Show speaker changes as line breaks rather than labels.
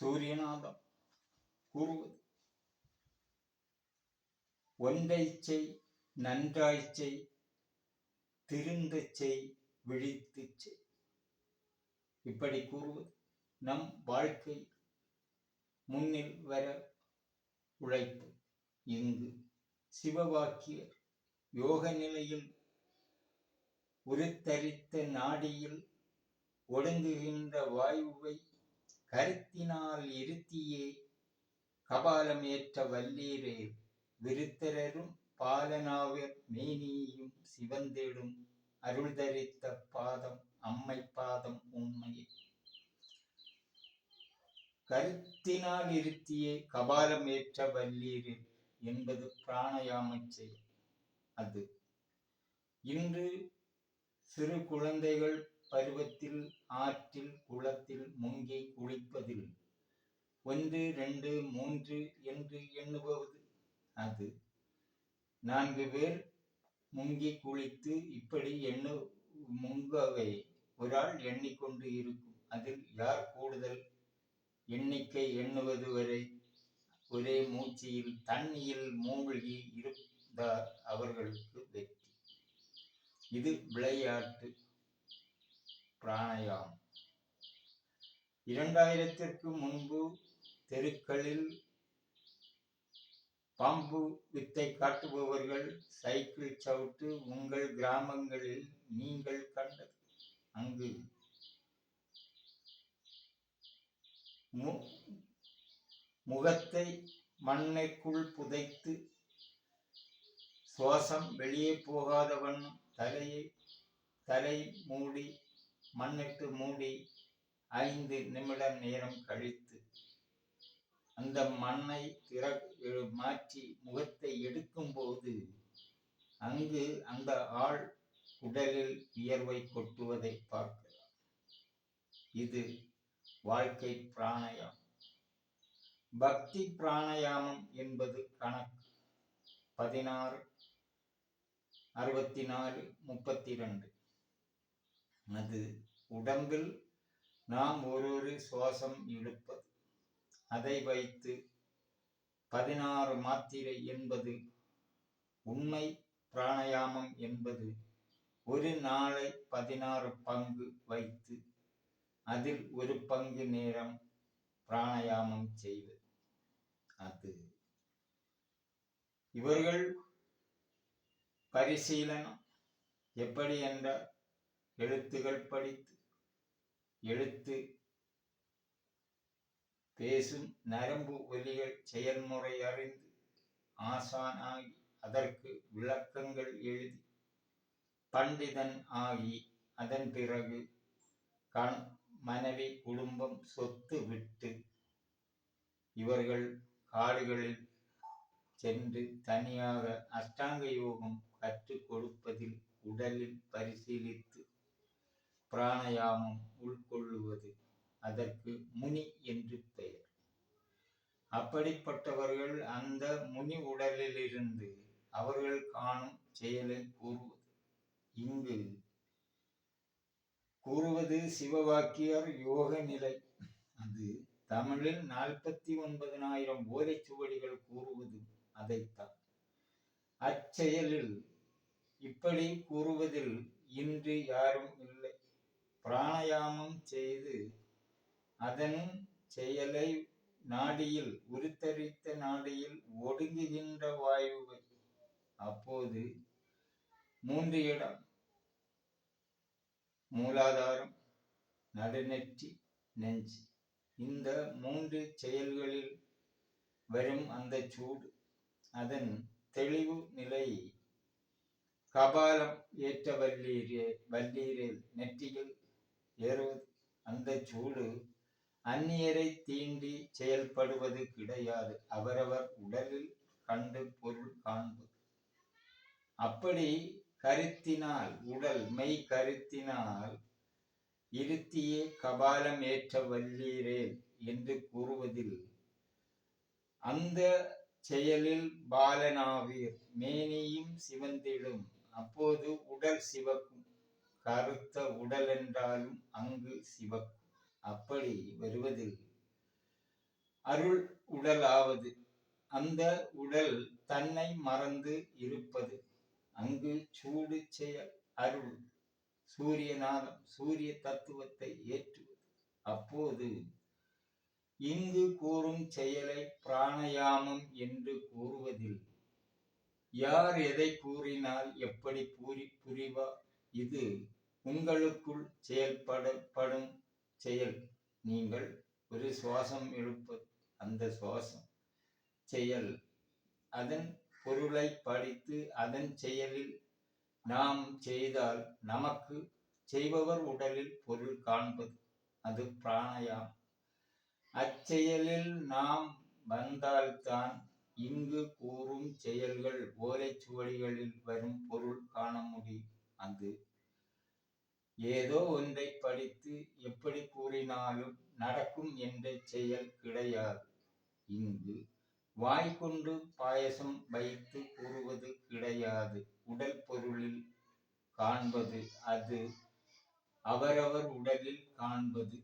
சூரியநாதம் கூறுவது, ஒன்றைச் செய், நன்றாய்ச் செய், திருந்தச் செய், விழித்துச் செய். இப்படி கூறுவது நம் வாழ்க்கை முன்னில் வர உழைப்பு. இங்கு சிவவாக்கியர் யோக நிலையில் உருத்தரித்த நாடியில் ஒடுங்குகின்ற வாயுவை கருத்தினால் இருத்தியே கபாலம் ஏற்ற வல்லீரே, விருத்தரரும் பாலனாவர் மேனியும் சிவந்திடும் அருள் தரித்த பாதம் அம்மை பாதம் உண்மையே. கருத்தினால் இருத்தியே கபாலம் ஏற்ற வல்லீரே என்பது பிராணயாம செயல். அது இன்று சிறு குழந்தைகள் பருவத்தில் ஆற்றில் குளத்தில் முங்கி குளிப்பதில் 1, 2, 3 என்று எண்ணுவது. அது 4 பேர் முங்கி குளித்து இப்படி முங்கவே ஒரு ஆள் எண்ணிக்கொண்டு இருக்கும். அதில் யார் கூடுதல் எண்ணிக்கை எண்ணுவது வரை ஒரே மூச்சில் தண்ணியில் மூழ்கி இருந்தார் அவர்களுக்கு வெற்றி. இது விளையாட்டு பிராணாயாமம். 2000ற்கு முன்பு தெருக்களில் பாம்பு வித்தை காட்டுபவர்கள் சைக்கிள் சவுட்டு உங்கள் கிராமங்களில் நீங்கள் கண்டது. அங்கு முகத்தை மண்ணுக்குள் புதைத்து சுவாசம் வெளியே போகாத வண்ணம் தலை மூடி மண்ணிட்டு மூடி 5 நிமிடம் நேரம் கழித்து அந்த மண்ணை மாற்றி முகத்தை எடுக்கும் போது அங்கு அந்த ஆள் உடலில் வியர்வை கொட்டுவதை பார்க்கலாம். இது வாழ்க்கை பிராணாயாமம். பக்தி பிராணாயாமம் என்பது கணக்கு 16, 64, 32. அது உடம்பில் நாம் ஒரு சுவாசம் இழுப்பது, அதை வைத்து 16 மாத்திரை என்பது உண்மை. பிராணாயாமம் என்பது ஒரு நாளை 16 பங்கு வைத்து அதில் ஒரு பங்கு நேரம் பிராணாயாமம் செய்வது. அது இவர்கள் பரிசீலனம் எப்படி என்றால், எழுத்துகள் படித்து எழுத்து பேசும் நரம்பு ஒலிகள் செயல்முறை அறிந்து ஆசான் ஆகி அதற்கு விளக்கங்கள் எழுதி பண்டிதன் ஆகி அதன் பிறகு மனைவி குடும்பம் சொத்து விட்டு இவர்கள் காடுகளில் சென்று தனியாக அஷ்டாங்க யோகம் கற்றுக் கொடுப்பதில் உடலில் பரிசீலித்து பிராணாயாமம் உட்கொள்ளுவது. அதற்கு முனி என்று பெயர். அப்படிப்பட்டவர்கள் அந்த முனி உடலில் இருந்து அவர்கள் காணும் செயலை கூறுவது. இங்கு கூறுவது சிவவாக்கியர் யோக நிலை. அது தமிழில் 49,000 ஓலைச்சுவடிகள் கூறுவது அதைத்தான். அச்செயலில் இப்படி கூறுவதில் இன்று யாரும் இல்லை. பிராணாயாமம் செய்து அதன் செயலை நாடியில் உருத்தரித்த நாடியில் ஒடுங்குகின்ற வாயுவை அப்போது 3 இடம், மூலாதாரம், நடுநெற்றி, நெஞ்சு, இந்த 3 செயல்களில் வரும் அந்த சூடு அதன் தெளிவு நிலை கபாலம் ஏற்ற வல்லீரில் நெற்றியில் ஏறுவது. அந்த சூடு அந்நியரை தீண்டி செயல்படுவது கிடையாது. அவரவர் உடலில் கண்டு பொருள் காண்பது. அப்படி கருத்தினால் உடல் மெய் கருத்தினால் இருத்தியே கபாலம் ஏற்ற வல்லீரேல் என்று கூறுவதில் அந்த செயலில் பாலனாவீர் மேனியும் சிவந்திடும். அப்போது உடல் சிவக்கும். கருத்த உடல் என்றாலும் அங்கு சிவக்கும். அப்படி வருவதில் அருள் உடலாவது அந்த உடல் தன்னை மறந்து இருப்பது. அங்கு சூடு செயல் அருள் சூரியநாதம் சூரிய தத்துவத்தை ஏற்றுவது. அப்போது இங்கு கூறும் செயலை பிராணயாமம் என்று கூறுவதில் யார் எதை கூறினால் எப்படி புரிவார்? இது உங்களுக்குள் செயல்படப்படும் செயல். நீங்கள் ஒரு சுவாசம் எழுப்பது, அந்த சுவாசம் செயல். அதன் பொருளை படித்து அதன் செயலில் நாம் செய்தால் நமக்கு செய்பவர் உடலில் பொருள் காண்பது, அது பிராணயாமம். அச்செயலில் நாம் வந்தால்தான் இங்கு கூறும் செயல்கள் ஓலைச்சுவடிகளில் வரும் பொருள் காண முடியும். அது ஏதோ ஒன்றை படித்து எப்படி கூறினாலும் நடக்கும் என்ற செயல் கிடையாது. இங்கு வாய் கொண்டு பாயசம் வைத்து கூறுவது கிடையாது. உடல் பொருளில் காண்பது, அது அவரவர் உடலில் காண்பது.